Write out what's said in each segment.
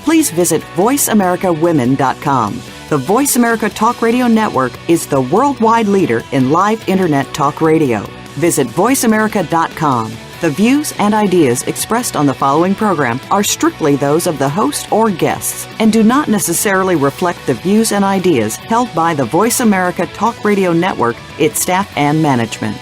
please visit voiceamericawomen.com. The Voice America Talk Radio Network is the worldwide leader in live Internet talk radio. Visit voiceamerica.com. The views and ideas expressed on the following program are strictly those of the host or guests and do not necessarily reflect the views and ideas held by the Voice America Talk Radio Network, its staff, and management.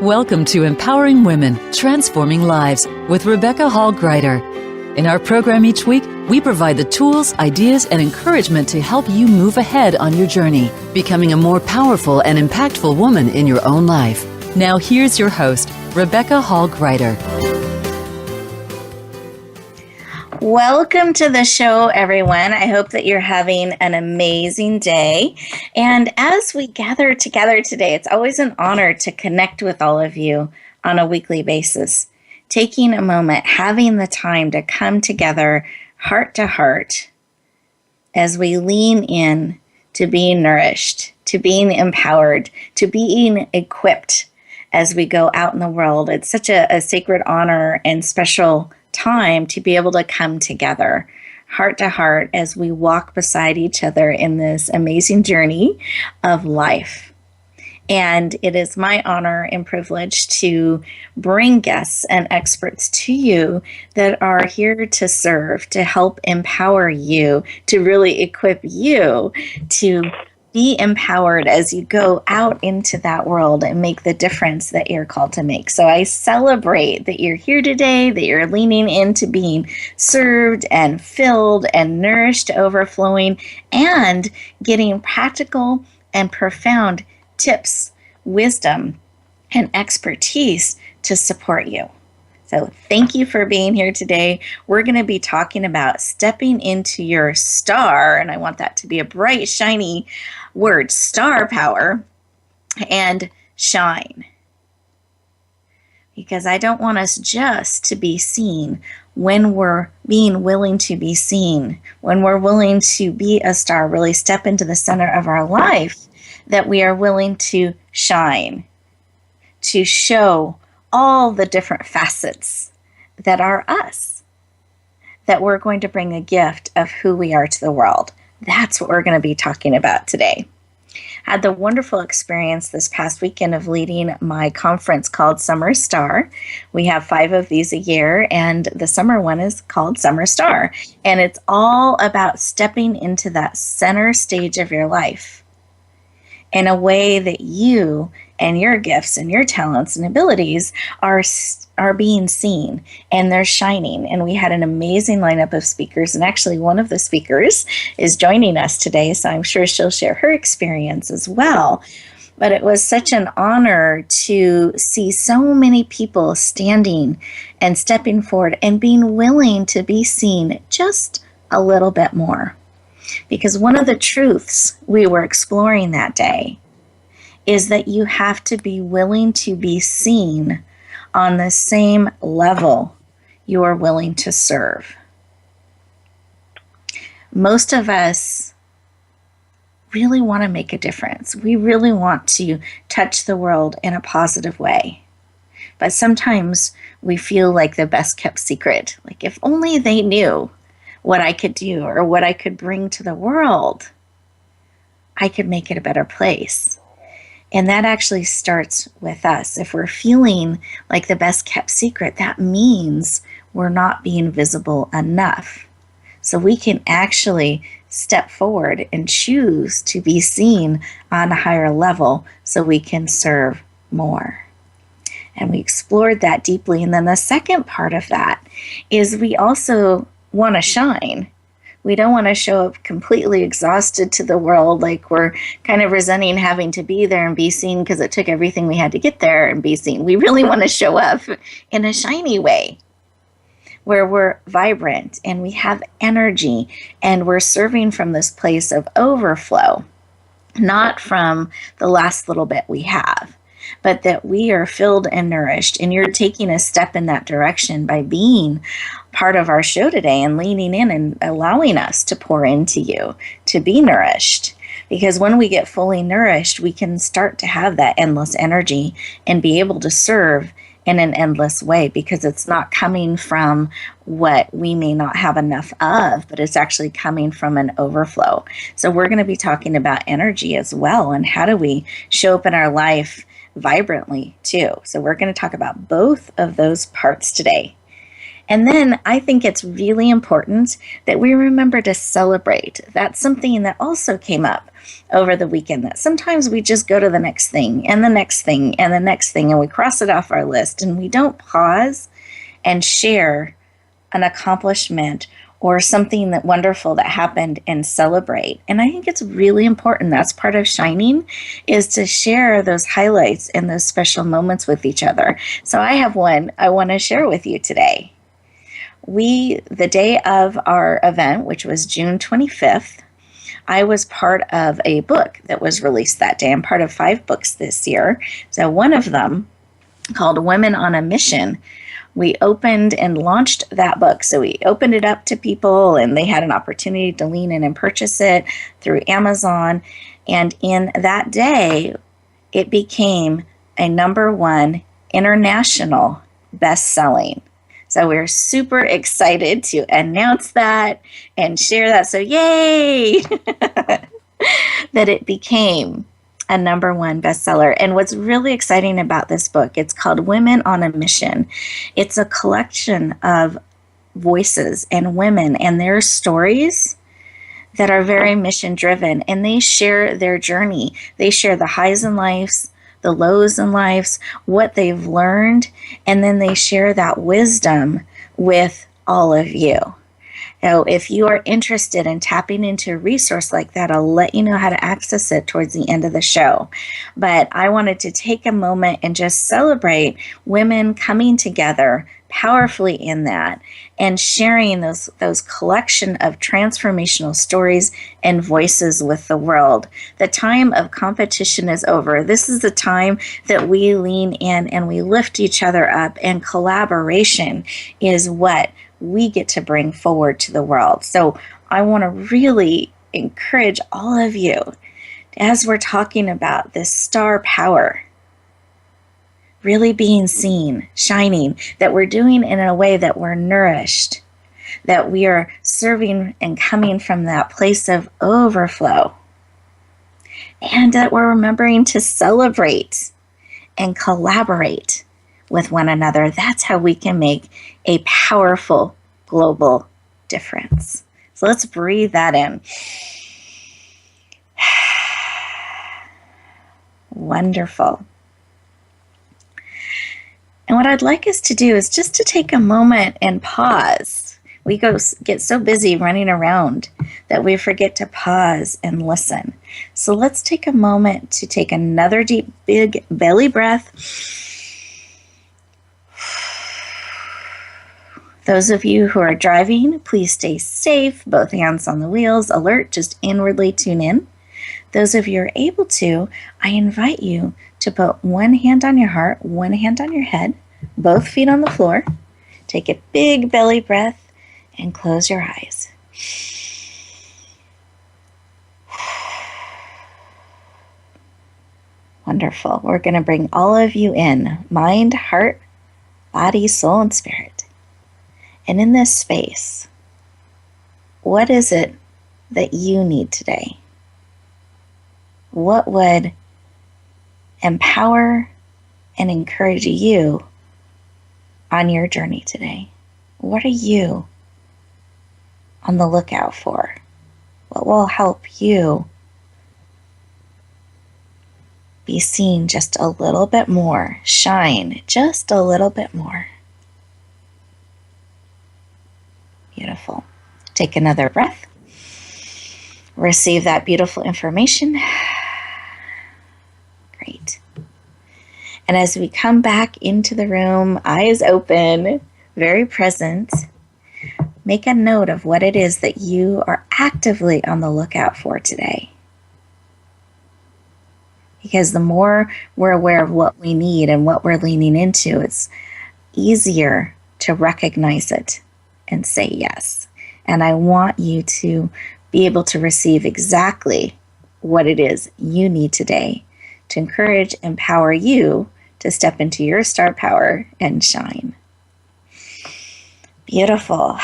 Welcome to Empowering Women, Transforming Lives with Rebecca Hall Gruyter. In our program each week, we provide the tools, ideas, and encouragement to help you move ahead on your journey, becoming a more powerful and impactful woman in your own life. Now here's your host, Rebecca Hall Gruyter. Welcome to the show, everyone. I hope that you're having an amazing day. And as we gather together today, it's always an honor to connect with all of you on a weekly basis. Taking a moment, having the time to come together heart to heart as we lean in to being nourished, to being empowered, to being equipped as we go out in the world. It's such a sacred honor and special time to be able to come together heart to heart as we walk beside each other in this amazing journey of life. And it is my honor and privilege to bring guests and experts to you that are here to serve, to help empower you, to really equip you to be empowered as you go out into that world and make the difference that you're called to make. So I celebrate that you're here today, that you're leaning into being served and filled and nourished, overflowing, and getting practical and profound tips, wisdom, and expertise to support you. So thank you for being here today. We're going to be talking about stepping into your star, and I want that to be a bright, shiny word, star power, and shine. Because I don't want us just to be seen when we're being willing to be seen, when we're willing to be a star, really step into the center of our life, that we are willing to shine, to show all the different facets that are us, that we're going to bring a gift of who we are to the world. That's what we're going to be talking about today. I had the wonderful experience this past weekend of leading my conference called Summer Star. We have 5 of these a year, and the summer one is called Summer Star. And it's all about stepping into that center stage of your life in a way that you and your gifts and your talents and abilities are being seen and they're shining. And we had an amazing lineup of speakers, and actually one of the speakers is joining us today, so I'm sure she'll share her experience as well. But it was such an honor to see so many people standing and stepping forward and being willing to be seen just a little bit more. Because one of the truths we were exploring that day is that you have to be willing to be seen on the same level you are willing to serve. Most of us really want to make a difference. We really want to touch the world in a positive way. But sometimes we feel like the best kept secret. Like if only they knew what I could do or what I could bring to the world, I could make it a better place. And that actually starts with us. If we're feeling like the best kept secret, that means we're not being visible enough. So we can actually step forward and choose to be seen on a higher level so we can serve more. And we explored that deeply. And then the second part of that is we also want to shine. We don't want to show up completely exhausted to the world, like we're kind of resenting having to be there and be seen because it took everything we had to get there and be seen. We really want to show up in a shiny way where we're vibrant and we have energy and we're serving from this place of overflow, not from the last little bit we have, but that we are filled and nourished. And you're taking a step in that direction by being part of our show today and leaning in and allowing us to pour into you, to be nourished. Because when we get fully nourished, we can start to have that endless energy and be able to serve in an endless way, because it's not coming from what we may not have enough of, but it's actually coming from an overflow. So we're going to be talking about energy as well, and how do we show up in our life vibrantly too. So we're going to talk about both of those parts today. And then I think it's really important that we remember to celebrate. That's something that also came up over the weekend, that sometimes we just go to the next thing and the next thing and the next thing, and we cross it off our list, and we don't pause and share an accomplishment or something that wonderful that happened and celebrate. And I think it's really important. That's part of shining, is to share those highlights and those special moments with each other. So I have one I want to share with you today. The day of our event, which was June 25th, I was part of a book that was released that day. I'm part of 5 books this year. So one of them, called Women on a Mission, we opened and launched that book. So we opened it up to people, and they had an opportunity to lean in and purchase it through Amazon. And in that day, it became a #1 international best-selling. So we're super excited to announce that and share that. So yay! That it became a #1 bestseller. And what's really exciting about this book, it's called Women on a Mission. It's a collection of voices and women and their stories that are very mission driven, and they share their journey. They share the highs in lives, the lows in lives, what they've learned, and then they share that wisdom with all of you. Now, if you are interested in tapping into a resource like that, I'll let you know how to access it towards the end of the show. But I wanted to take a moment and just celebrate women coming together powerfully in that and sharing those collection of transformational stories and voices with the world. The time of competition is over. This is the time that we lean in and we lift each other up, and collaboration is what we get to bring forward to the world. So I want to really encourage all of you, as we're talking about this star power, really being seen, shining, that we're doing it in a way that we're nourished, that we are serving and coming from that place of overflow, and that we're remembering to celebrate and collaborate with one another. That's how we can make a powerful global difference. So let's breathe that in. Wonderful. And what I'd like us to do is just to take a moment and pause. We get so busy running around that we forget to pause and listen. So let's take a moment to take another deep, big belly breath. Those of you who are driving, please stay safe, both hands on the wheels, alert, just inwardly tune in. Those of you who are able to, I invite you to put one hand on your heart, one hand on your head, both feet on the floor. Take a big belly breath and close your eyes. Wonderful. We're going to bring all of you in, mind, heart, body, soul, and spirit. And in this space, what is it that you need today? What would empower and encourage you on your journey today? What are you on the lookout for? What will help you be seen just a little bit more, shine just a little bit more? Beautiful. Take another breath. Receive that beautiful information. Great. And as we come back into the room, eyes open, very present, make a note of what it is that you are actively on the lookout for today. Because the more we're aware of what we need and what we're leaning into, it's easier to recognize it and say yes. And I want you to be able to receive exactly what it is you need today to encourage, empower you to step into your star power and shine. Beautiful.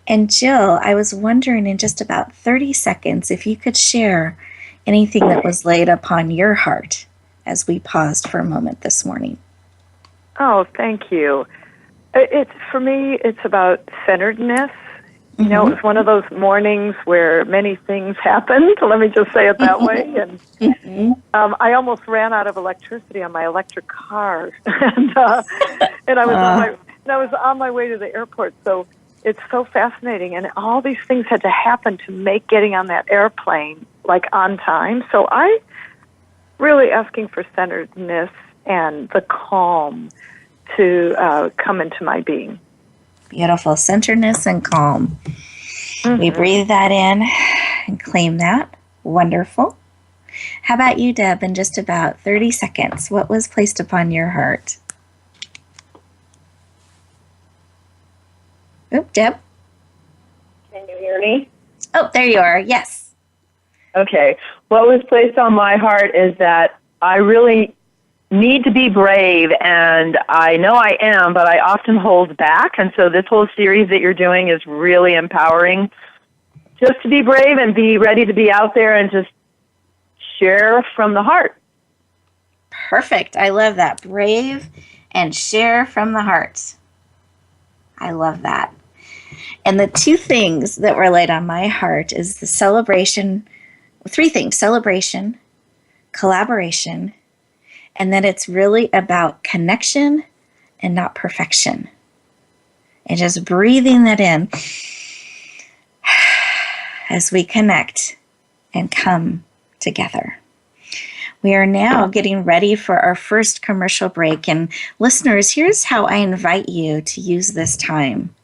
And Jill, I was wondering in just about 30 seconds if you could share anything that was laid upon your heart as we paused for a moment this morning. Oh, thank you. For me, it's about centeredness. You know, it was one of those mornings where many things happened. Let me just say it that way. And I almost ran out of electricity on my electric car, and I was on my way to the airport. So it's so fascinating, and all these things had to happen to make getting on that airplane like on time. So I really asking for centeredness and the calm to come into my being. Beautiful. Centeredness and calm. We breathe that in and claim that. Wonderful. How about you, Deb, in just about 30 seconds? What was placed upon your heart? Oop, Deb. Can you hear me? Oh, there you are. Yes. Okay. What was placed on my heart is that I really need to be brave, and I know I am, but I often hold back, and so this whole series that you're doing is really empowering just to be brave and be ready to be out there and just share from the heart. Perfect. I love that. Brave and share from the heart. I love that. And the two things that were laid on my heart is the celebration, three things: celebration, collaboration, and then it's really about connection and not perfection. And just breathing that in as we connect and come together. We are now getting ready for our first commercial break. And listeners, here's how I invite you to use this time.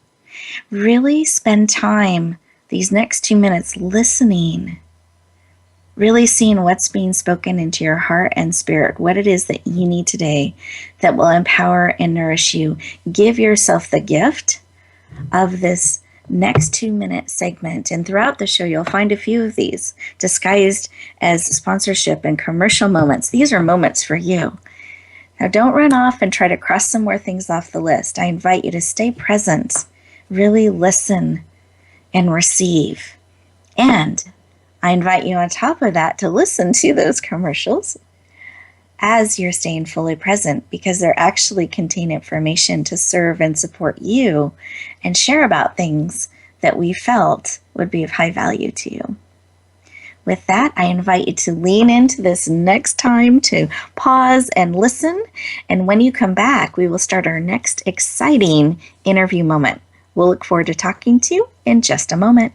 Really spend time these next 2 minutes listening, really seeing what's being spoken into your heart and spirit, what it is that you need today that will empower and nourish you. Give yourself the gift of this next 2-minute segment. And throughout the show, you'll find a few of these disguised as sponsorship and commercial moments. These are moments for you. Now, don't run off and try to cross some more things off the list. I invite you to stay present, really listen and receive. And I invite you on top of that to listen to those commercials as you're staying fully present, because they're actually contain information to serve and support you and share about things that we felt would be of high value to you. With that, I invite you to lean into this next time, to pause and listen. And when you come back, we will start our next exciting interview moment. We'll look forward to talking to you in just a moment.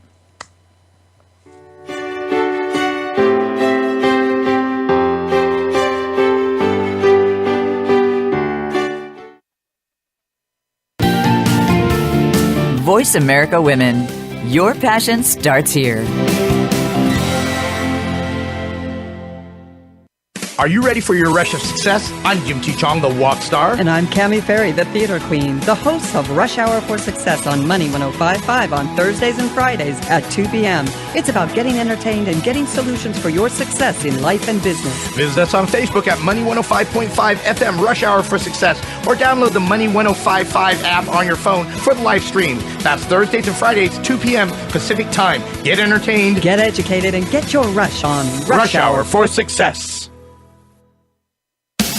Voice America Women. Your passion starts here. Are you ready for your rush of success? I'm Jim T. Chong, the Walk Star. And I'm Cammie Ferry, the Theater Queen, the host of Rush Hour for Success on Money 105.5 on Thursdays and Fridays at 2 p.m. It's about getting entertained and getting solutions for your success in life and business. Visit us on Facebook at Money 105.5 FM Rush Hour for Success, or download the Money 105.5 app on your phone for the live stream. That's Thursdays and Fridays, 2 p.m. Pacific Time. Get entertained, get educated, and get your rush on Rush Hour for Success.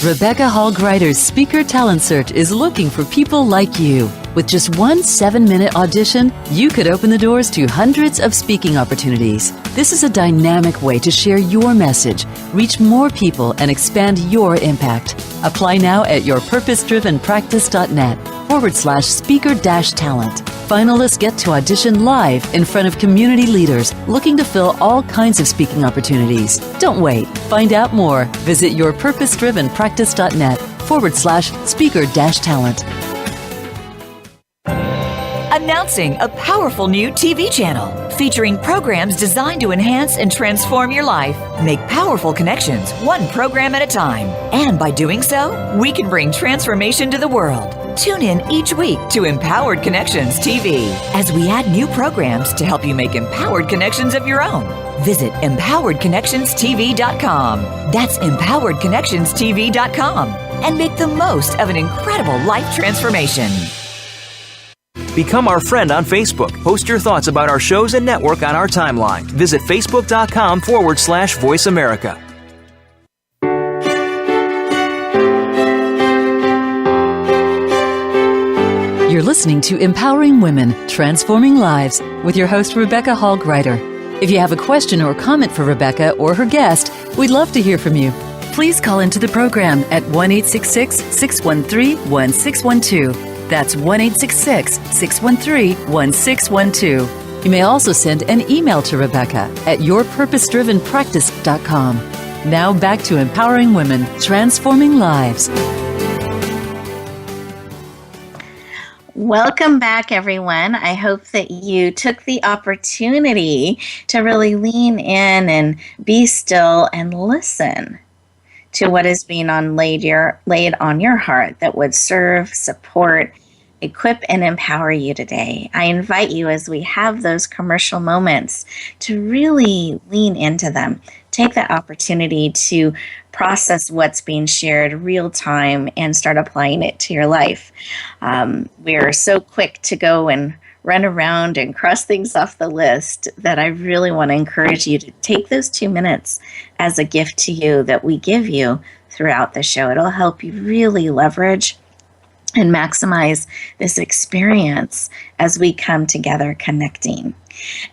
Rebecca Hall Gruyter's Speaker Talent Search is looking for people like you. With just one 7-minute audition, you could open the doors to hundreds of speaking opportunities. This is a dynamic way to share your message, reach more people, and expand your impact. Apply now at yourpurposedrivenpractice.net/speaker-talent. Finalists get to audition live in front of community leaders looking to fill all kinds of speaking opportunities. Don't wait. Find out more. Visit yourpurposedrivenpractice.net/speaker-talent. Announcing a powerful new TV channel featuring programs designed to enhance and transform your life. Make powerful connections, one program at a time. And by doing so, we can bring transformation to the world. Tune in each week to Empowered Connections TV as we add new programs to help you make empowered connections of your own. Visit empoweredconnectionstv.com. That's empoweredconnectionstv.com. And make the most of an incredible life transformation. Become our friend on Facebook. Post your thoughts about our shows and network on our timeline. Visit facebook.com/Voice America. You're listening to Empowering Women, Transforming Lives with your host, Rebecca Hall Gruyter. If you have a question or comment for Rebecca or her guest, we'd love to hear from you. Please call into the program at 1-866-613-1612. That's 1-866-613-1612. You may also send an email to Rebecca at yourpurposedrivenpractice.com. Now back to Empowering Women, Transforming Lives. Welcome back, everyone. I hope that you took the opportunity to really lean in and be still and listen to what is being laid on your heart that would serve, support, equip, and empower you today. I invite you, as we have those commercial moments, to really lean into them. Take that opportunity to process what's being shared real time and start applying it to your life. We're so quick to go and run around and cross things off the list that I really want to encourage you to take those 2 minutes as a gift to you that we give you throughout the show. It'll help you really leverage and maximize this experience as we come together connecting.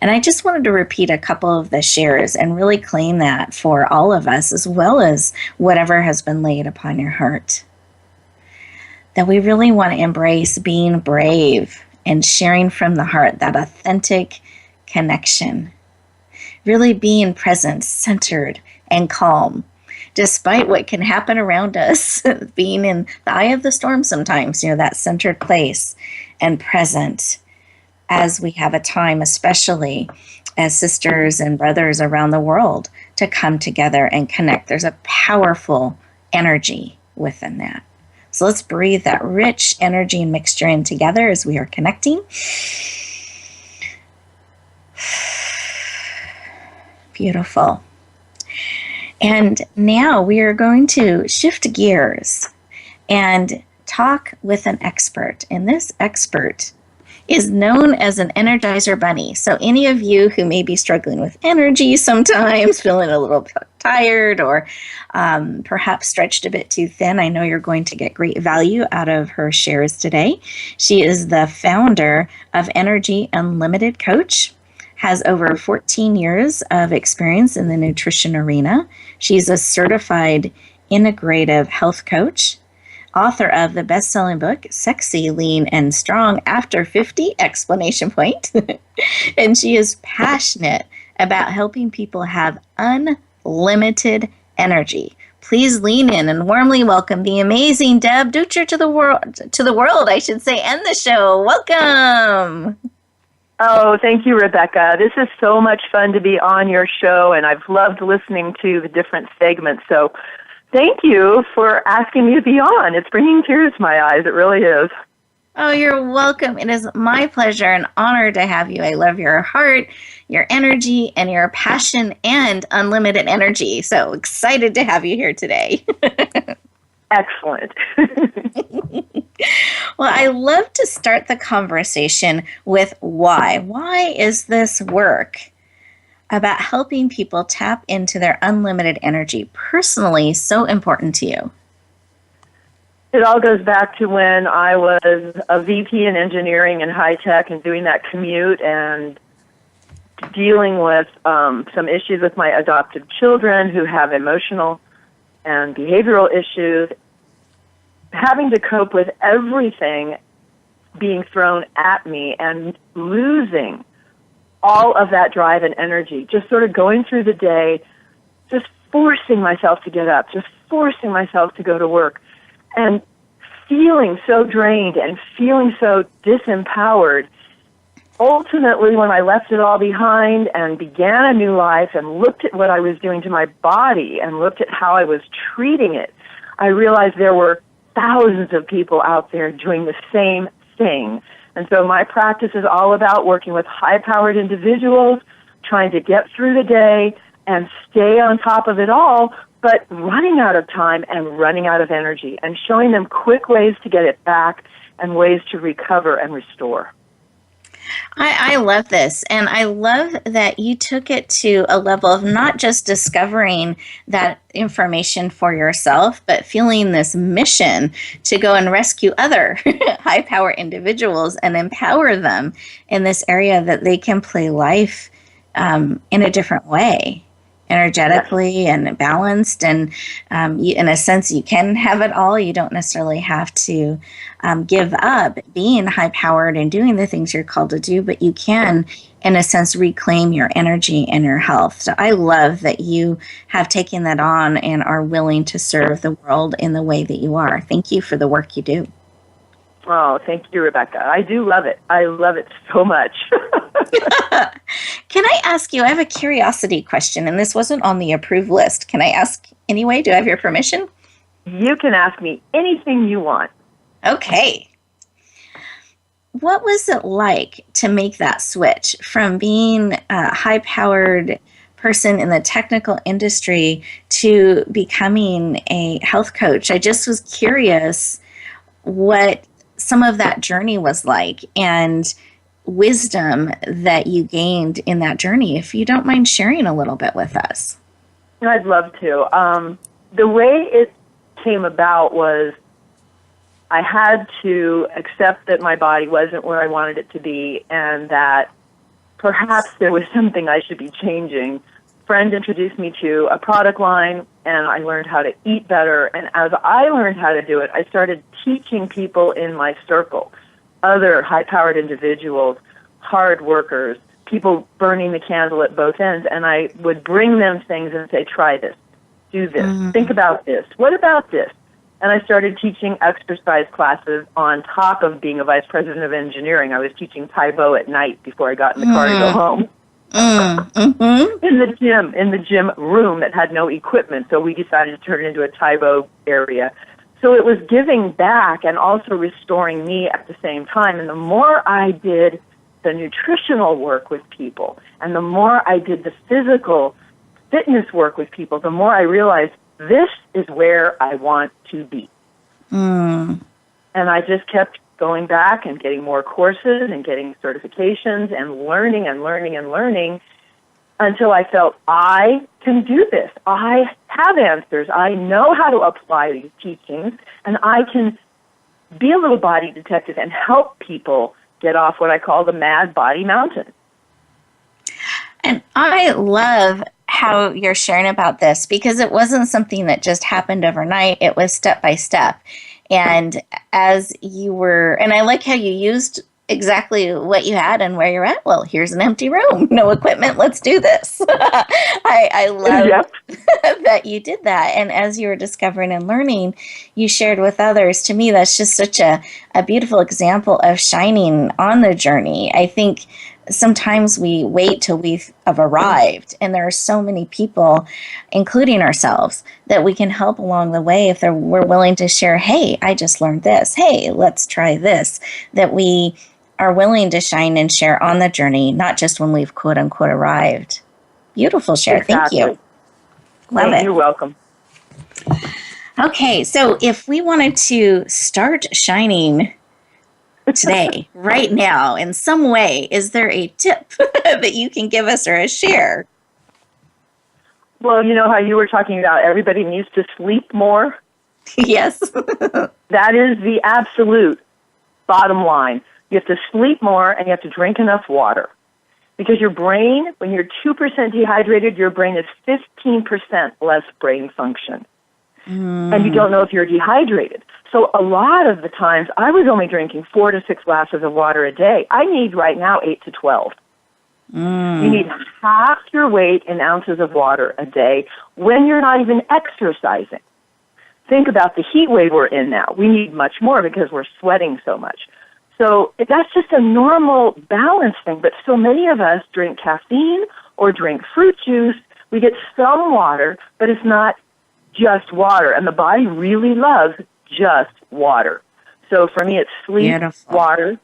And I just wanted to repeat a couple of the shares and really claim that for all of us, as well as whatever has been laid upon your heart. That we really want to embrace being brave and sharing from the heart, that authentic connection. Really being present, centered, and calm, despite what can happen around us, being in the eye of the storm sometimes, that centered place and present as we have a time, especially as sisters and brothers around the world, to come together and connect. There's a powerful energy within that. So let's breathe that rich energy and mixture in together as we are connecting. Beautiful. And now we are going to shift gears and talk with an expert. And this expert is known as an Energizer Bunny. So any of you who may be struggling with energy sometimes, feeling a little tired or perhaps stretched a bit too thin, I know you're going to get great value out of her shares today. She is the founder of Energy Unlimited Coach, has over 14 years of experience in the nutrition arena. She's a certified integrative health coach, author of the best-selling book, Sexy, Lean, and Strong After 50, ! And she is passionate about helping people have unlimited energy. Please lean in and warmly welcome the amazing Deb Dutcher to the world, and the show. Welcome. Oh, thank you, Rebecca. This is so much fun to be on your show, and I've loved listening to the different segments. So thank you for asking me to be on. It's bringing tears to my eyes. It really is. Oh, you're welcome. It is my pleasure and honor to have you. I love your heart, your energy, and your passion and unlimited energy. So excited to have you here today. Excellent. Well, I love to start the conversation with why. Why is this work about helping people tap into their unlimited energy personally so important to you? It all goes back to when I was a VP in engineering and high tech and doing that commute and dealing with some issues with my adopted children who have emotional and behavioral issues, having to cope with everything being thrown at me and losing all of that drive and energy, just sort of going through the day, just forcing myself to get up, just forcing myself to go to work, and feeling so drained and feeling so disempowered. Ultimately, when I left it all behind and began a new life and looked at what I was doing to my body and looked at how I was treating it, I realized there were thousands of people out there doing the same thing. And so my practice is all about working with high-powered individuals, trying to get through the day and stay on top of it all, but running out of time and running out of energy, and showing them quick ways to get it back and ways to recover and restore. I love this. And I love that you took it to a level of not just discovering that information for yourself, but feeling this mission to go and rescue other high-power individuals and empower them in this area that they can play life in a different way, energetically and balanced. And in a sense, you can have it all. You don't necessarily have to give up being high-powered and doing the things you're called to do, but you can, in a sense, reclaim your energy and your health. So I love that you have taken that on and are willing to serve the world in the way that you are. Thank you for the work you do. Oh, thank you, Rebecca. I do love it. I love it so much. Can I ask you, I have a curiosity question, and this wasn't on the approved list. Can I ask anyway? Do I have your permission? You can ask me anything you want. Okay. What was it like to make that switch from being a high-powered person in the technical industry to becoming a health coach? I just was curious what some of that journey was like and wisdom that you gained in that journey, if you don't mind sharing a little bit with us. I'd love to. The way it came about was I had to accept that my body wasn't where I wanted it to be, and that perhaps there was something I should be changing. A friend introduced me to a product line, and I learned how to eat better. And as I learned how to do it, I started teaching people in my circle, other high-powered individuals, hard workers, people burning the candle at both ends. And I would bring them things and say, try this, do this, think about this, what about this? And I started teaching exercise classes on top of being a vice president of engineering. I was teaching Tai Bo at night before I got in the car to go home. In the gym room that had no equipment, so we decided to turn it into a Tai Bo area. So it was giving back and also restoring me at the same time. And the more I did the nutritional work with people, and the more I did the physical fitness work with people, the more I realized this is where I want to be. And I just kept going back and getting more courses and getting certifications and learning and learning and learning until I felt I can do this. I have answers. I know how to apply these teachings, and I can be a little body detective and help people get off what I call the mad body mountain. And I love how you're sharing about this, because it wasn't something that just happened overnight. It was step by step. And as you were, and I like how you used exactly what you had and where you're at. Well, here's an empty room, no equipment, let's do this. I love that you did that. And as you were discovering and learning, you shared with others. To me, that's just such a beautiful example of shining on the journey. I think sometimes we wait till we have arrived, and there are so many people, including ourselves, that we can help along the way if we're willing to share, hey, I just learned this, hey, let's try this, that we are willing to shine and share on the journey, not just when we've quote unquote arrived. Beautiful share. Exactly. Thank you. Love it. You're welcome. Okay, so if we wanted to start shining today, right now, in some way, is there a tip that you can give us or a share? Well, you know how you were talking about everybody needs to sleep more? Yes. That is the absolute bottom line. You have to sleep more, and you have to drink enough water. Because your brain, when you're 2% dehydrated, your brain is 15% less brain function. And you don't know if you're dehydrated. So a lot of the times, I was only drinking 4 to 6 glasses of water a day. I need right now 8 to 12. You need half your weight in ounces of water a day when you're not even exercising. Think about the heat wave we're in now. We need much more because we're sweating so much. So that's just a normal balance thing. But so many of us drink caffeine or drink fruit juice. We get some water, but it's not just water. And the body really loves just water. So for me, it's sleep, water,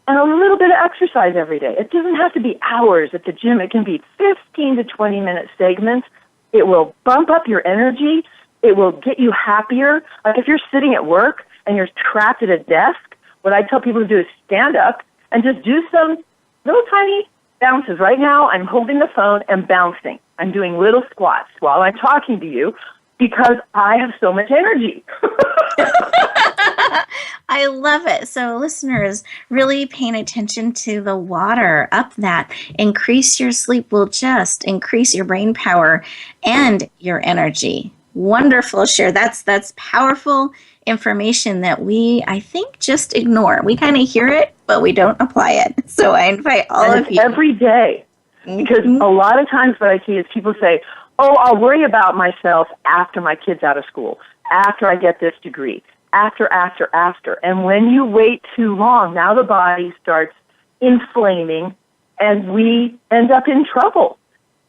and a little bit of exercise every day. It doesn't have to be hours at the gym. It can be 15 to 20-minute segments. It will bump up your energy. It will get you happier. Like if you're sitting at work and you're trapped at a desk, what I tell people to do is stand up and just do some little tiny bounces. Right now, I'm holding the phone and bouncing. I'm doing little squats while I'm talking to you because I have so much energy. I love it. So listeners, really paying attention to the water up that. Increase your sleep will just increase your brain power and your energy. Wonderful, Cher. That's powerful information that we, I think, just ignore. We kind of hear it, but we don't apply it. So I invite all of you. Every day. Because a lot of times what I see is people say, oh, I'll worry about myself after my kid's out of school, after I get this degree, after. And when you wait too long, now the body starts inflaming and we end up in trouble.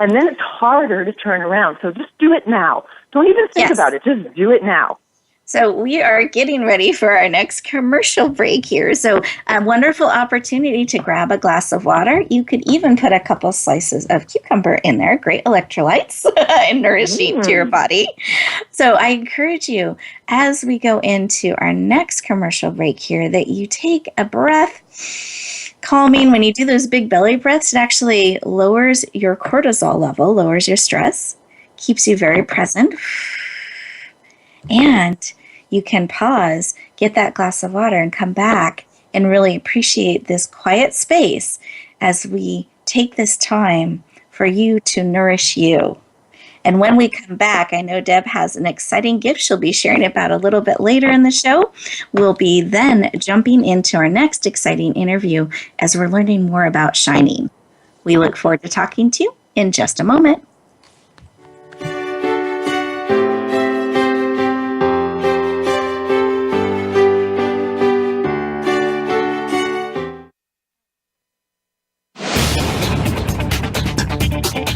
And then it's harder to turn around. So just do it now. Don't even think about it. Just do it now. So we are getting ready for our next commercial break here. So a wonderful opportunity to grab a glass of water. You could even put a couple slices of cucumber in there. Great electrolytes and nourishing to your body. So I encourage you, as we go into our next commercial break here, that you take a breath. Calming. When you do those big belly breaths, it actually lowers your cortisol level, lowers your stress, keeps you very present. And you can pause, get that glass of water, and come back and really appreciate this quiet space as we take this time for you to nourish you. And when we come back, I know Deb has an exciting gift she'll be sharing about a little bit later in the show. We'll be then jumping into our next exciting interview as we're learning more about shining. We look forward to talking to you in just a moment.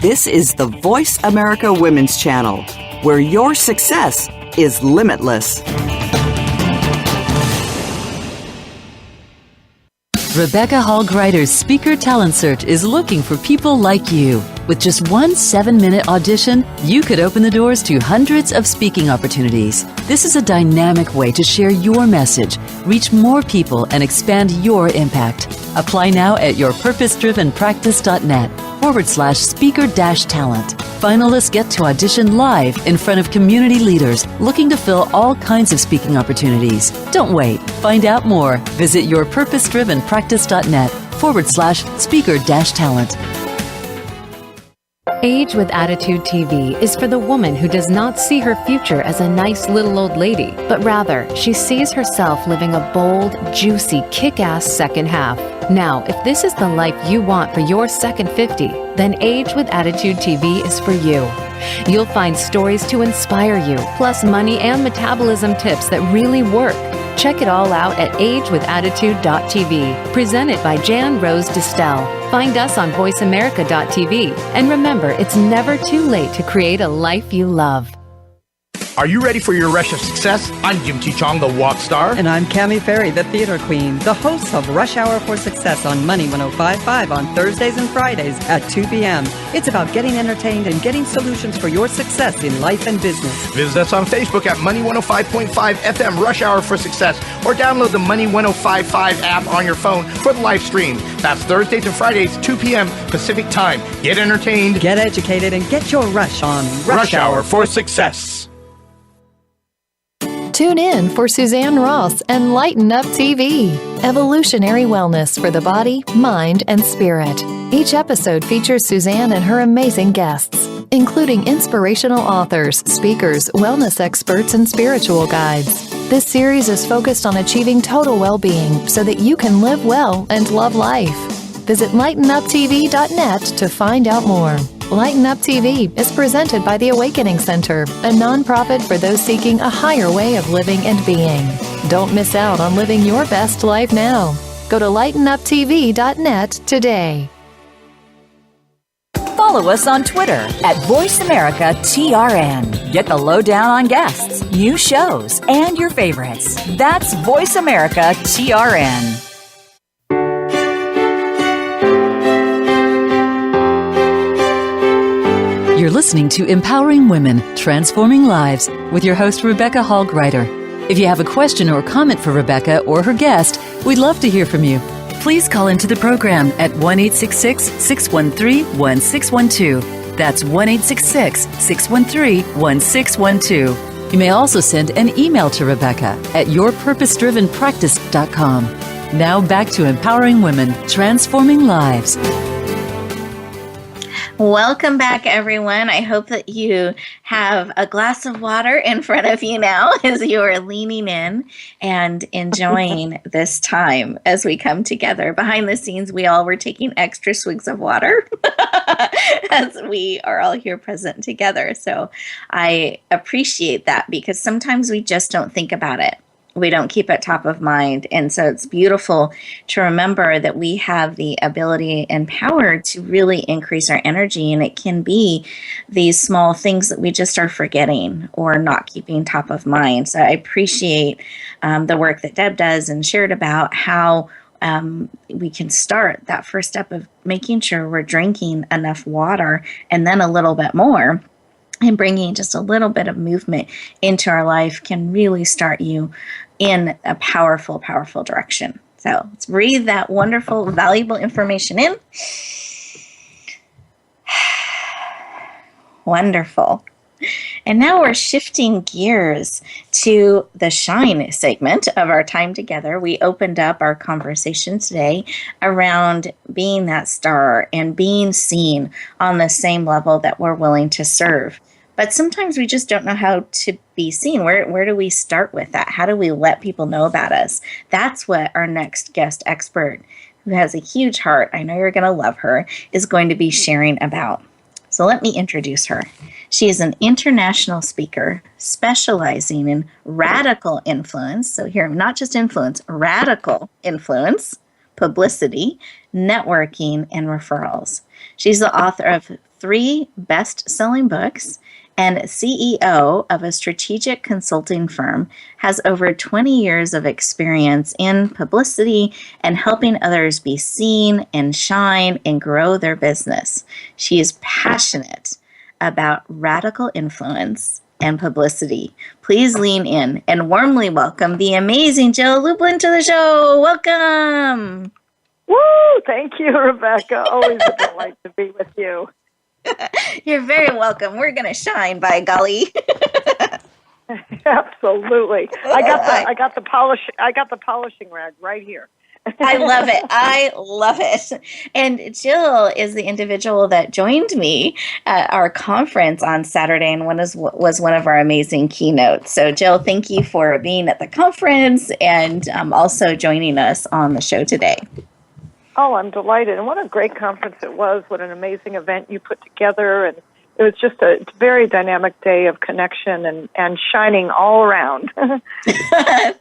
This is the Voice America Women's Channel, where your success is limitless. Rebecca Hall Gruyter's Speaker Talent Search is looking for people like you. With just one 7-minute audition, you could open the doors to hundreds of speaking opportunities. This is a dynamic way to share your message, reach more people, and expand your impact. Apply now at yourpurposedrivenpractice.net/speaker-talent. Finalists get to audition live in front of community leaders looking to fill all kinds of speaking opportunities. Don't wait. Find out more. Visit yourpurposedrivenpractice.net/speaker-talent. Age with Attitude TV is for the woman who does not see her future as a nice little old lady, but rather she sees herself living a bold, juicy, kick-ass second half. Now, if this is the life you want for your second 50, then Age with Attitude TV is for you. You'll find stories to inspire you, plus money and metabolism tips that really work. Check it all out at agewithattitude.tv. Presented by Jan Rose Distel. Find us on voiceamerica.tv. And remember, it's never too late to create a life you love. Are you ready for your rush of success? I'm Jim T. Chong, the walk star. And I'm Cammie Ferry, the theater queen, the host of Rush Hour for Success on Money 105.5 on Thursdays and Fridays at 2 p.m. It's about getting entertained and getting solutions for your success in life and business. Visit us on Facebook at Money 105.5 FM Rush Hour for Success, or download the Money 105.5 app on your phone for the live stream. That's Thursdays and Fridays, 2 p.m. Pacific Time. Get entertained, get educated, and get your rush on Rush Hour for Success. Tune in for Suzanne Ross and Lighten Up TV, evolutionary wellness for the body, mind, and spirit. Each episode features Suzanne and her amazing guests, including inspirational authors, speakers, wellness experts, and spiritual guides. This series is focused on achieving total well-being so that you can live well and love life. Visit lightenuptv.net to find out more. Lighten Up TV is presented by the Awakening Center, a nonprofit for those seeking a higher way of living and being. Don't miss out on living your best life now. Go to lightenuptv.net today. Follow us on Twitter at VoiceAmericaTRN. Get the lowdown on guests, new shows, and your favorites. That's VoiceAmericaTRN. You're listening to Empowering Women, Transforming Lives with your host, Rebecca Hall Gruyter. If you have a question or comment for Rebecca or her guest, we'd love to hear from you. Please call into the program at 1-866-613-1612. That's 1-866-613-1612. You may also send an email to Rebecca at yourpurposedrivenpractice.com. Now back to Empowering Women, Transforming Lives. Welcome back, everyone. I hope that you have a glass of water in front of you now as you are leaning in and enjoying this time as we come together. Behind the scenes, we all were taking extra swigs of water as we are all here present together. So I appreciate that because sometimes we just don't think about it. We don't keep it top of mind. And so it's beautiful to remember that we have the ability and power to really increase our energy. And it can be these small things that we just are forgetting or not keeping top of mind. So I appreciate the work that Deb does and shared about how we can start that first step of making sure we're drinking enough water and then a little bit more. And bringing just a little bit of movement into our life can really start you in a powerful, powerful direction. So let's breathe that wonderful, valuable information in. Wonderful. And now we're shifting gears to the shine segment of our time together. We opened up our conversation today around being that star and being seen on the same level that we're willing to serve. But sometimes we just don't know how to be seen. Where do we start with that? How do we let people know about us? That's what our next guest expert, who has a huge heart, I know you're going to love her, is going to be sharing about. So let me introduce her. She is an international speaker specializing in radical influence. So here, not just influence, radical influence, publicity, networking, and referrals. She's the author of 3 best-selling books and CEO of a strategic consulting firm, has over 20 years of experience in publicity and helping others be seen and shine and grow their business. She is passionate about radical influence and publicity. Please lean in and warmly welcome the amazing Jill Lublin to the show. Welcome. Woo! Thank you, Rebecca. Always a delight to be with you. You're very welcome. We're going to shine, by golly. Absolutely. I got the polishing rag right here. I love it. I love it. And Jill is the individual that joined me at our conference on Saturday and was one of our amazing keynotes. So Jill, thank you for being at the conference and also joining us on the show today. Oh, I'm delighted. And what a great conference it was. What an amazing event you put together. And it was just a very dynamic day of connection and shining all around.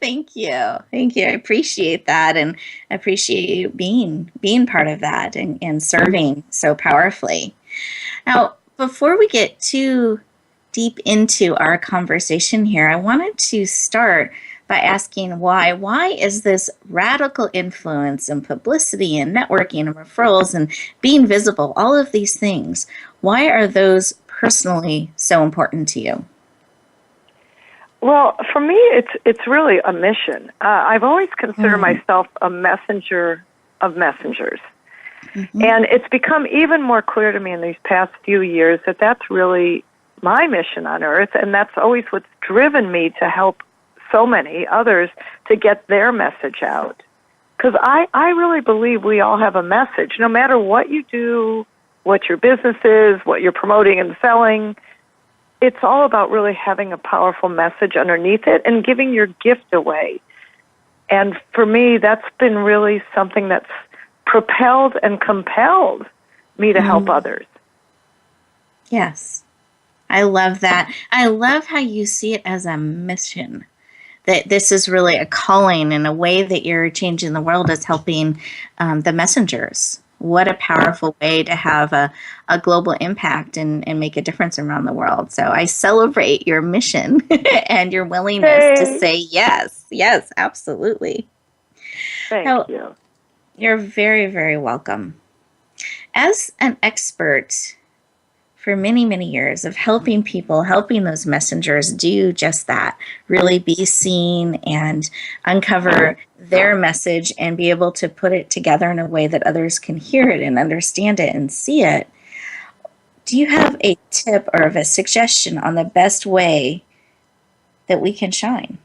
Thank you. Thank you. I appreciate that. And I appreciate you being part of that and serving so powerfully. Now, before we get too deep into our conversation here, I wanted to start by asking why. Why is this radical influence and publicity and networking and referrals and being visible, all of these things, why are those personally so important to you? Well, for me, it's really a mission. I've always considered myself a messenger of messengers. Mm-hmm. And it's become even more clear to me in these past few years that that's really my mission on earth, and that's always what's driven me to help so many others to get their message out. Because I really believe we all have a message, no matter what you do, what your business is, what you're promoting and selling. It's all about really having a powerful message underneath it and giving your gift away. And for me, that's been really something that's propelled and compelled me to help others. Yes. I love that. I love how you see it as a mission. That this is really a calling, and a way that you're changing the world is helping the messengers. What a powerful way to have a global impact and make a difference around the world. So I celebrate your mission and your willingness to say yes. Yes, absolutely. Thank you. You're very, very welcome. As an expert for many, many years of helping people, helping those messengers do just that, really be seen and uncover their message and be able to put it together in a way that others can hear it and understand it and see it. Do you have a tip or a suggestion on the best way that we can shine?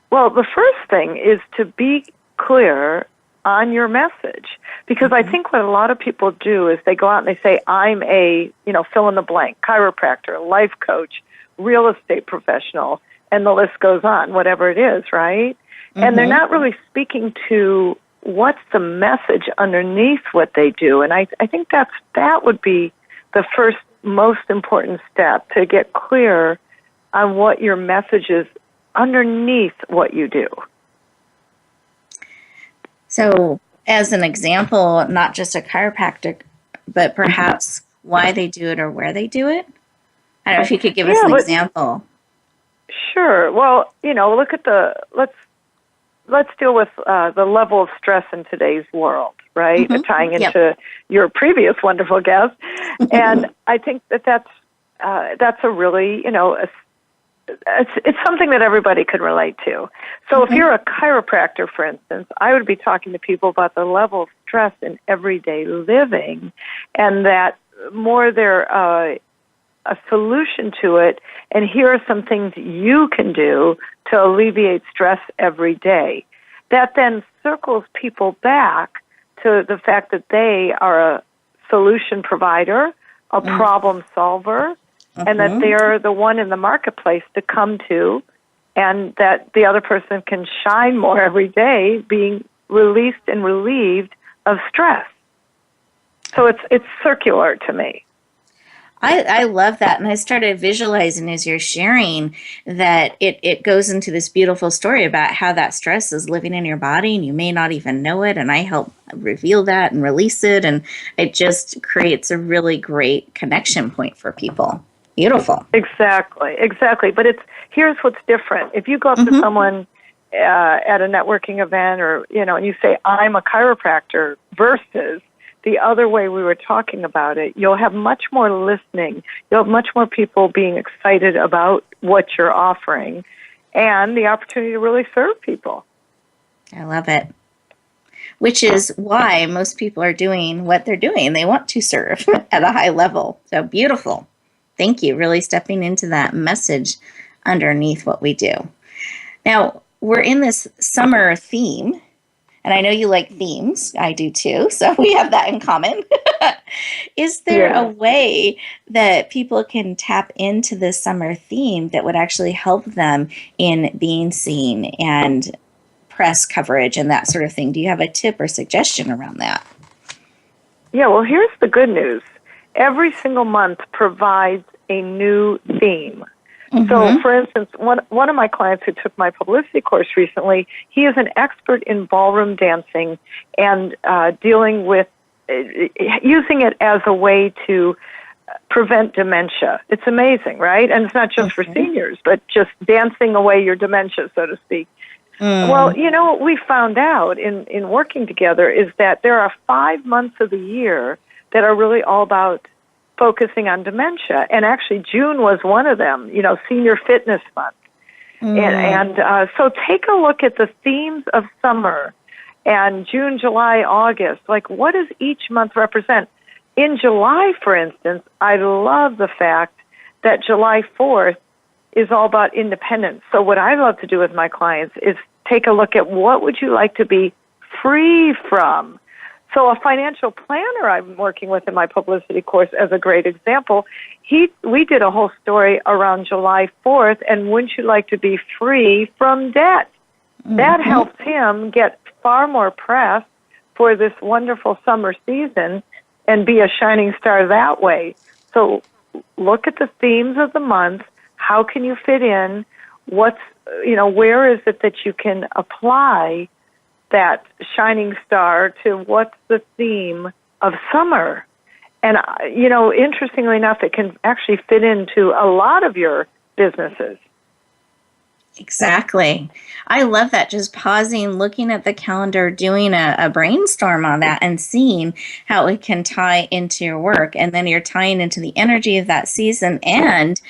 Well, the first thing is to be clear on your message, because I think what a lot of people do is they go out and they say, I'm a, fill in the blank, chiropractor, life coach, real estate professional, and the list goes on, whatever it is, right? And they're not really speaking to what's the message underneath what they do. And I think that would be the first most important step, to get clear on what your message is underneath what you do. So, as an example, not just a chiropractic, but perhaps why they do it or where they do it? I don't know if you could give us an example. Sure. Well, look at let's deal with the level of stress in today's world, right? Tying into your previous wonderful guest. And I think that's a really, it's something that everybody could relate to. So if you're a chiropractor, for instance, I would be talking to people about the level of stress in everyday living, and that more they're a solution to it, and here are some things you can do to alleviate stress every day. That then circles people back to the fact that they are a solution provider, a problem solver, and that they're the one in the marketplace to come to, and that the other person can shine more every day, being released and relieved of stress. So it's circular to me. I love that. And I started visualizing as you're sharing that it goes into this beautiful story about how that stress is living in your body and you may not even know it. And I help reveal that and release it. And it just creates a really great connection point for people. Beautiful. Exactly. But here's what's different. If you go up to someone at a networking event or, and you say, I'm a chiropractor, versus the other way we were talking about it, you'll have much more listening. You'll have much more people being excited about what you're offering and the opportunity to really serve people. I love it. Which is why most people are doing what they're doing. They want to serve at a high level. So beautiful. Thank you. Really stepping into that message underneath what we do. Now, we're in this summer theme. And I know you like themes. I do too. So we have that in common. Is there a way that people can tap into this summer theme that would actually help them in being seen and press coverage and that sort of thing? Do you have a tip or suggestion around that? Yeah, well, here's the good news. Every single month provides a new theme. So, for instance, one of my clients who took my publicity course recently, he is an expert in ballroom dancing and dealing with using it as a way to prevent dementia. It's amazing, right? And it's not just for seniors, but just dancing away your dementia, so to speak. Well, what we found out in working together is that there are 5 months of the year that are really all about focusing on dementia. And actually June was one of them, Senior Fitness Month. So take a look at the themes of summer and June, July, August. Like, what does each month represent? In July, for instance, I love the fact that July 4th is all about independence. So what I love to do with my clients is take a look at what would you like to be free from. So a financial planner I'm working with in my publicity course as a great example, we did a whole story around July 4th, and wouldn't you like to be free from debt? That helps him get far more press for this wonderful summer season and be a shining star that way. So look at the themes of the month. How can you fit in? Where is it that you can apply that shining star to what's the theme of summer? And, interestingly enough, it can actually fit into a lot of your businesses. Exactly. I love that. Just pausing, looking at the calendar, doing a brainstorm on that and seeing how it can tie into your work. And then you're tying into the energy of that season. And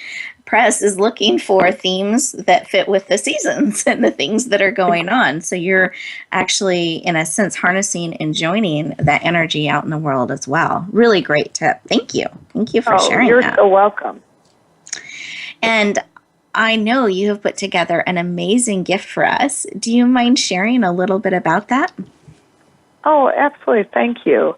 press is looking for themes that fit with the seasons and the things that are going on. So you're actually, in a sense, harnessing and joining that energy out in the world as well. Really great tip. Thank you. Thank you for sharing you're that. so welcome. And I know you have put together an amazing gift for us. Do you mind sharing a little bit about that? Oh, absolutely. Thank you.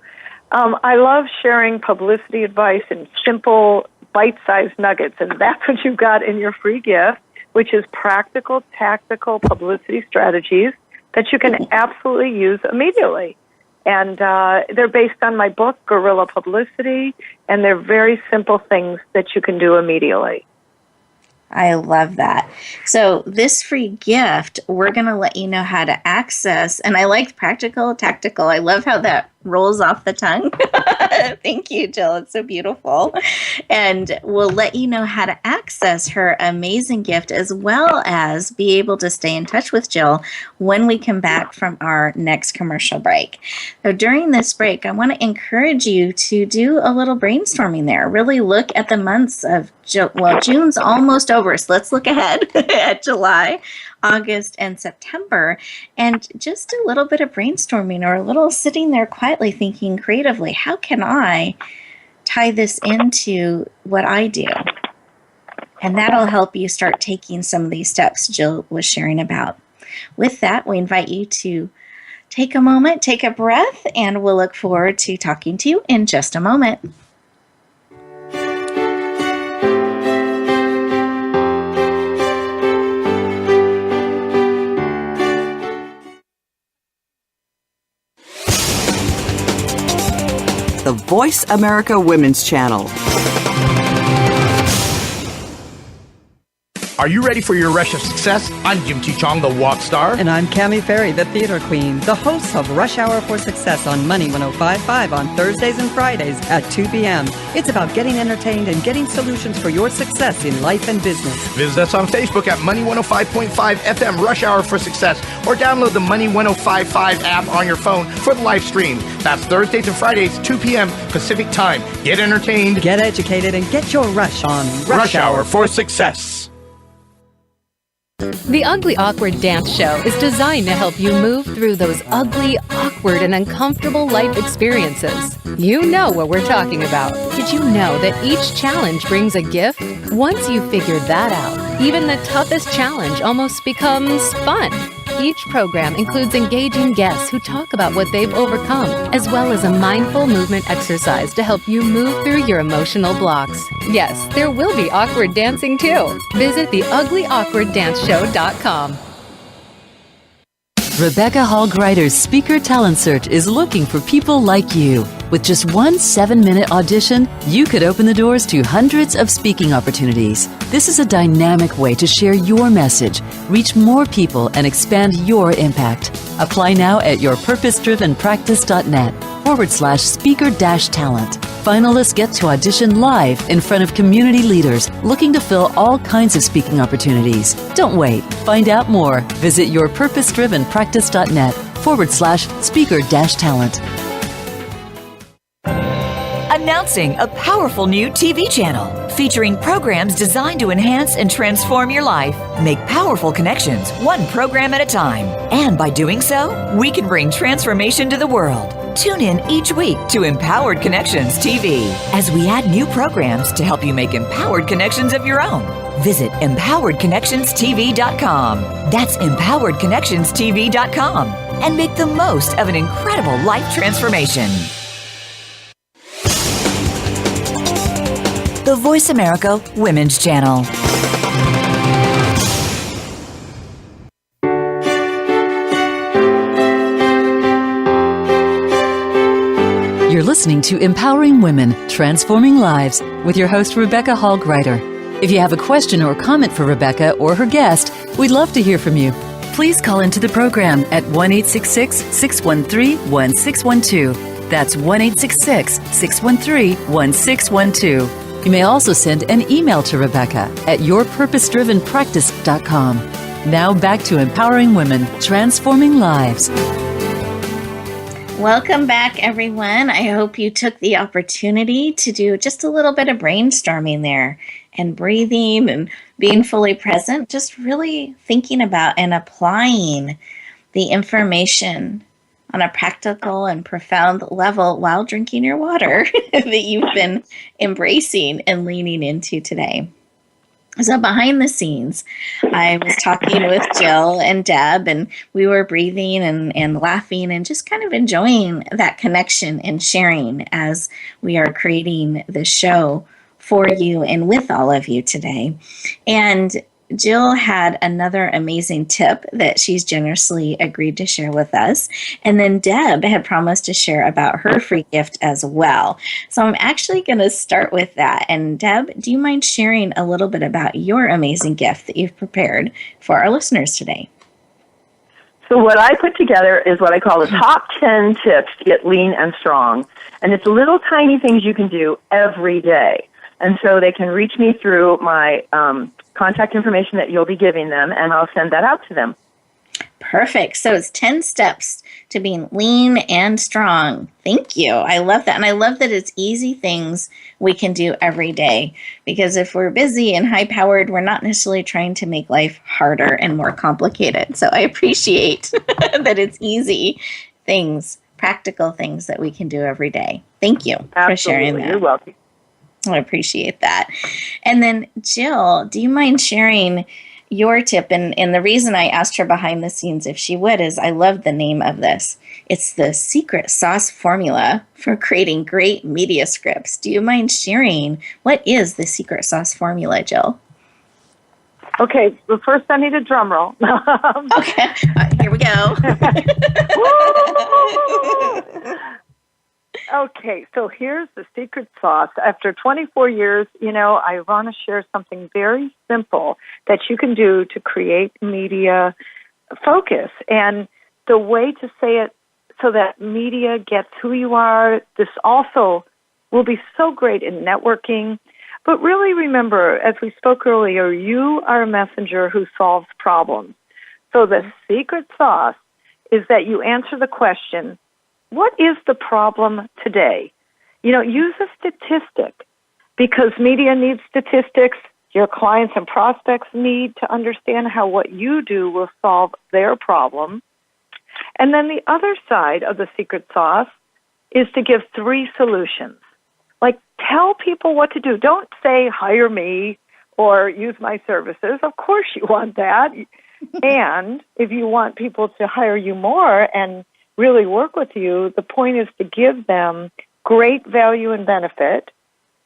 I love sharing publicity advice in simple, bite-sized nuggets, and that's what you've got in your free gift, which is practical, tactical publicity strategies that you can absolutely use immediately. And they're based on my book, Guerrilla Publicity, and they're very simple things that you can do immediately. I love that. So this free gift, we're going to let you know how to access. And I like practical, tactical. I love how that rolls off the tongue. Thank you, Jill. It's so beautiful. And we'll let you know how to access her amazing gift, as well as be able to stay in touch with Jill when we come back from our next commercial break. So during this break, I want to encourage you to do a little brainstorming there. Really look at the months of June's almost over, so let's look ahead at July, August, and September, and just a little bit of brainstorming or a little sitting there quietly thinking creatively, how can I tie this into what I do? And that'll help you start taking some of these steps Jill was sharing about. With that, we invite you to take a moment, take a breath, and we'll look forward to talking to you in just a moment. The Voice America Women's Channel. Are you ready for your rush of success? I'm Jim T. Chong, the walk star. And I'm Cammie Ferry, the theater queen, the host of Rush Hour for Success on Money 105.5 on Thursdays and Fridays at 2 p.m. It's about getting entertained and getting solutions for your success in life and business. Visit us on Facebook at Money 105.5 FM Rush Hour for Success, or download the Money 105.5 app on your phone for the live stream. That's Thursdays and Fridays, 2 p.m. Pacific Time. Get entertained, get educated, and get your rush on Rush Hour for Success. The Ugly Awkward Dance Show is designed to help you move through those ugly, awkward, and uncomfortable life experiences. You know what we're talking about. Did you know that each challenge brings a gift? Once you've figured that out, even the toughest challenge almost becomes fun. Each program includes engaging guests who talk about what they've overcome, as well as a mindful movement exercise to help you move through your emotional blocks. Yes, there will be awkward dancing too. Visit theuglyawkwarddanceshow.com. Rebecca Hall Gruyter's Speaker Talent Search is looking for people like you. With just one 7-minute audition, you could open the doors to hundreds of speaking opportunities. This is a dynamic way to share your message, reach more people, and expand your impact. Apply now at yourpurposedrivenpractice.net/speaker-talent. Finalists get to audition live in front of community leaders looking to fill all kinds of speaking opportunities. Don't wait. Find out more. Visit yourpurposedrivenpractice.net/speaker-talent. Announcing a powerful new TV channel featuring programs designed to enhance and transform your life. Make powerful connections, one program at a time. And by doing so, we can bring transformation to the world. Tune in each week to Empowered Connections TV as we add new programs to help you make empowered connections of your own. Visit empoweredconnectionstv.com. That's empoweredconnectionstv.com. And make the most of an incredible life transformation. The Voice America Women's Channel. You're listening to Empowering Women, Transforming Lives with your host, Rebecca Hall Gruyter. If you have a question or comment for Rebecca or her guest, we'd love to hear from you. Please call into the program at 1-866-613-1612. That's 1-866-613-1612. You may also send an email to Rebecca at yourpurposedrivenpractice.com. Now back to Empowering Women, Transforming Lives. Welcome back, everyone. I hope you took the opportunity to do just a little bit of brainstorming there and breathing and being fully present, just really thinking about and applying the information on a practical and profound level while drinking your water that you've been embracing and leaning into today. So behind the scenes, I was talking with Jill and Deb, and we were breathing and laughing and just kind of enjoying that connection and sharing as we are creating this show for you and with all of you today. And Jill had another amazing tip that she's generously agreed to share with us. And then Deb had promised to share about her free gift as well. So I'm actually going to start with that. And Deb, do you mind sharing a little bit about your amazing gift that you've prepared for our listeners today? So what I put together is what I call the top 10 tips to get lean and strong. And it's little tiny things you can do every day. And so they can reach me through my contact information that you'll be giving them, and I'll send that out to them. Perfect. So it's 10 steps to being lean and strong. Thank you. I love that. And I love that it's easy things we can do every day, because if we're busy and high powered, we're not necessarily trying to make life harder and more complicated. So I appreciate that it's easy things, practical things that we can do every day. Thank you for sharing that. You're welcome. I appreciate that. And then Jill, do you mind sharing your tip? And the reason I asked her behind the scenes if she would is I love the name of this. It's the secret sauce formula for creating great media scripts. Do you mind sharing what is the secret sauce formula, Jill? Okay, well, first I need a drum roll. Okay, here we go. Okay, so here's the secret sauce. After 24 years, I want to share something very simple that you can do to create media focus. And the way to say it so that media gets who you are, this also will be so great in networking. But really remember, as we spoke earlier, you are a messenger who solves problems. So the secret sauce is that you answer the question, what is the problem today? Use a statistic, because media needs statistics. Your clients and prospects need to understand how what you do will solve their problem. And then the other side of the secret sauce is to give 3 solutions. Like, tell people what to do. Don't say, hire me or use my services. Of course you want that. And if you want people to hire you more and really work with you, the point is to give them great value and benefit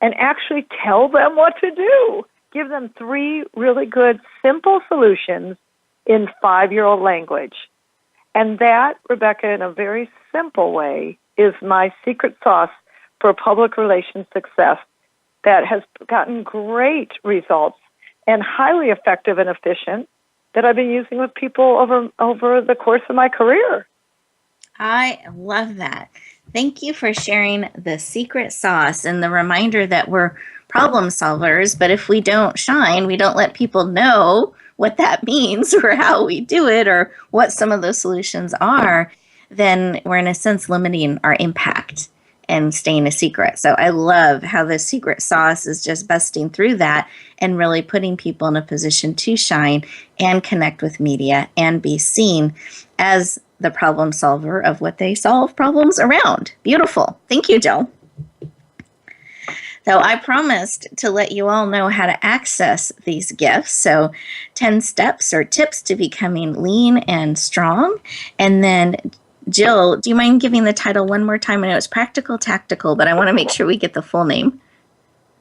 and actually tell them what to do. Give them 3 really good, simple solutions in 5-year-old language. And that, Rebecca, in a very simple way, is my secret sauce for public relations success that has gotten great results and highly effective and efficient that I've been using with people over the course of my career. I love that. Thank you for sharing the secret sauce and the reminder that we're problem solvers, but if we don't shine, we don't let people know what that means or how we do it or what some of those solutions are, then we're in a sense limiting our impact and staying a secret. So I love how the secret sauce is just busting through that and really putting people in a position to shine and connect with media and be seen as the problem solver of what they solve problems around. Beautiful. Thank you, Jill. So I promised to let you all know how to access these gifts. So 10 steps or tips to becoming lean and strong. And then Jill, do you mind giving the title one more time? I know it's practical, tactical, but I want to make sure we get the full name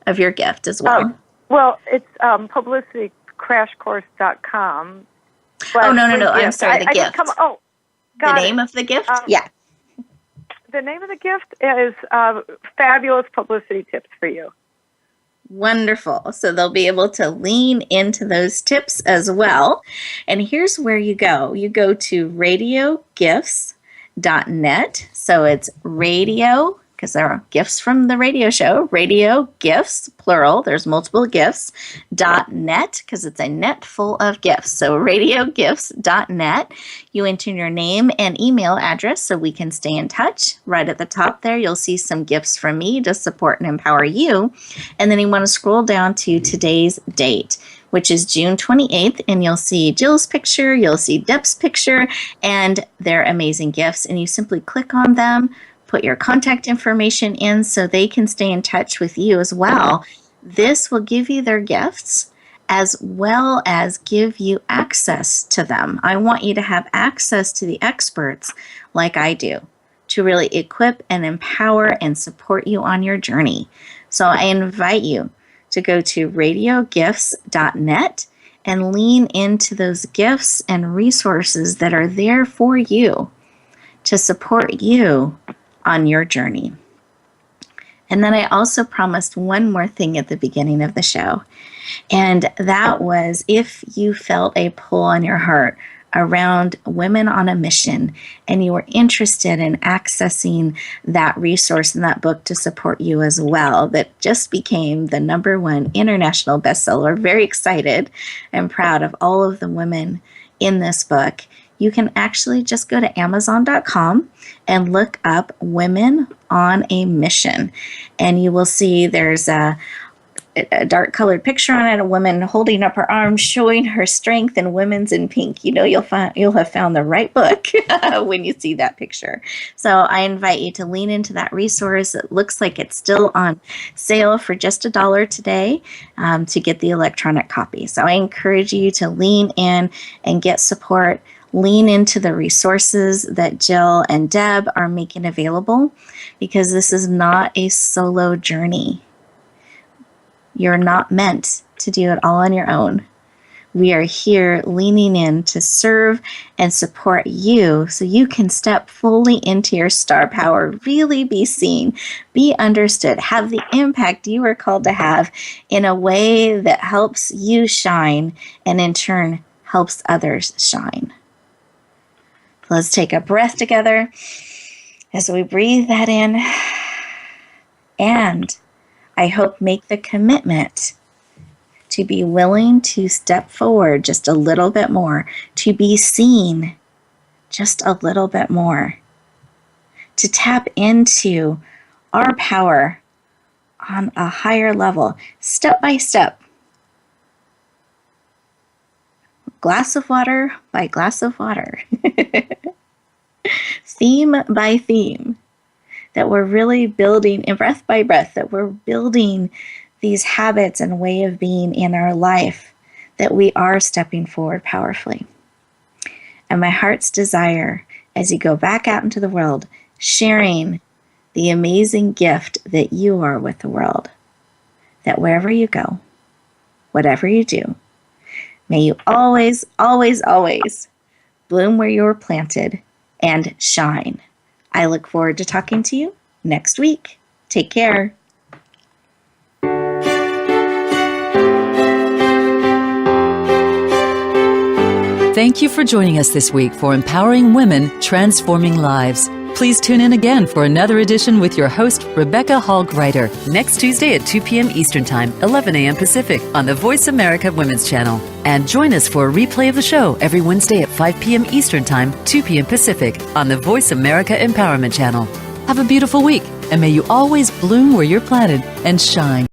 of your gift as well. Well, it's publicitycrashcourse.com. Oh, no. I'm sorry, the gift. The name of the gift? Yeah. The name of the gift is Fabulous Publicity Tips for You. Wonderful. So they'll be able to lean into those tips as well. And here's where you go. You go to radiogifts.net. So it's radio, because there are gifts from the radio show, radio gifts, plural, there's multiple gifts, .net, because it's a net full of gifts. So radiogifts.net. You enter your name and email address so we can stay in touch. Right at the top there, you'll see some gifts from me to support and empower you. And then you want to scroll down to today's date, which is June 28th, and you'll see Jill's picture, you'll see Deb's picture, and their amazing gifts. And you simply click on them, put your contact information in so they can stay in touch with you as well. This will give you their gifts as well as give you access to them. I want you to have access to the experts like I do to really equip and empower and support you on your journey. So I invite you to go to radiogifts.net and lean into those gifts and resources that are there for you to support you on your journey. And then I also promised one more thing at the beginning of the show, and that was if you felt a pull on your heart around women on a mission and you were interested in accessing that resource and that book to support you as well, that just became the #1 international bestseller. Very excited and proud of all of the women in this book. You can actually just go to Amazon.com and look up Women on a Mission, and you will see there's a dark colored picture on it, a woman holding up her arms, showing her strength, and women's in pink. You know, you'll have found the right book when you see that picture. So I invite you to lean into that resource. It looks like it's still on sale for just $1 today to get the electronic copy. So I encourage you to lean in and get support. Lean into the resources that Jill and Deb are making available, because this is not a solo journey. You're not meant to do it all on your own. We are here leaning in to serve and support you so you can step fully into your star power, really be seen, be understood, have the impact you are called to have in a way that helps you shine and in turn helps others shine. Let's take a breath together as we breathe that in, and I hope make the commitment to be willing to step forward just a little bit more, to be seen just a little bit more, to tap into our power on a higher level, step by step, glass of water by glass of water, theme by theme, that we're really building, and breath by breath, that we're building these habits and way of being in our life, that we are stepping forward powerfully. And my heart's desire, as you go back out into the world, sharing the amazing gift that you are with the world, that wherever you go, whatever you do, may you always, always, always bloom where you were planted and shine. I look forward to talking to you next week. Take care. Thank you for joining us this week for Empowering Women, Transforming Lives. Please tune in again for another edition with your host, Rebecca Hall Gruyter, next Tuesday at 2 p.m. Eastern Time, 11 a.m. Pacific on the Voice America Women's Channel. And join us for a replay of the show every Wednesday at 5 p.m. Eastern Time, 2 p.m. Pacific on the Voice America Empowerment Channel. Have a beautiful week, and may you always bloom where you're planted and shine.